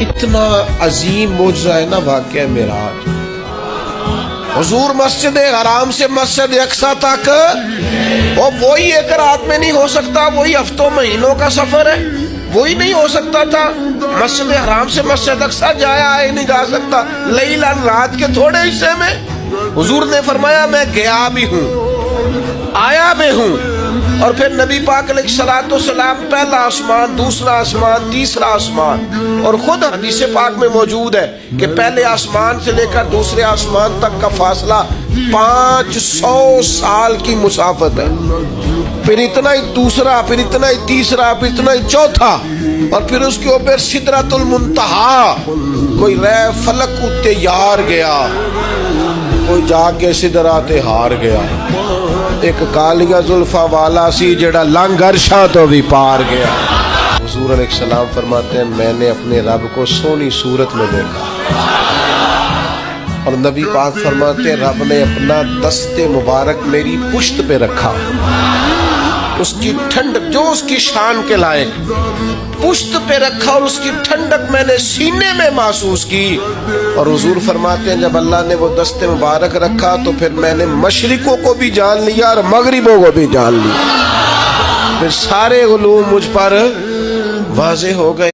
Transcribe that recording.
اتنا عظیم معجزہ ہے نا واقعہ معراج. حضور مسجد حرام سے مسجد اقصی تک اور وہی ایک رات میں نہیں ہو سکتا, وہی ہفتوں مہینوں کا سفر ہے, وہی نہیں ہو سکتا تھا. مسجد حرام سے مسجد اقصی جایا آئے نہیں جا سکتا, لیلاً رات کے تھوڑے حصے میں. حضور نے فرمایا میں گیا بھی ہوں آیا بھی ہوں. اور پھر نبی پاک علیہ الصلوۃ والسلام پہلا آسمان, دوسرا آسمان, تیسرا آسمان, اور خود حدیث پاک میں موجود ہے کہ پہلے آسمان سے لے کر دوسرے آسمان تک کا فاصلہ 500 سال کی مسافت ہے. پھر اتنا ہی دوسرا, پھر اتنا ہی تیسرا, پھر اتنا ہی چوتھا, اور پھر اس کے اوپر سدرۃ المنتہا. کوئی رہ فلک اتے یار گیا, کوئی جا کے سدرات ہار گیا. ایک کالیا زلفا والا سی جڑا لنگ عرشاں تو بھی پار گیا. حضور علیہ السلام فرماتے ہیں میں نے اپنے رب کو سونی صورت میں دیکھا, اور نبی پاک فرماتے ہیں رب نے اپنا دست مبارک میری پشت پہ رکھا. اس کی ٹھنڈک جو اس کی شان کے لائق پشت پہ رکھا, اور اس کی ٹھنڈک میں نے سینے میں محسوس کی. اور حضور فرماتے ہیں جب اللہ نے وہ دست مبارک رکھا تو پھر میں نے مشرقوں کو بھی جان لیا اور مغربوں کو بھی جان لیا. پھر سارے علوم مجھ پر واضح ہو گئے.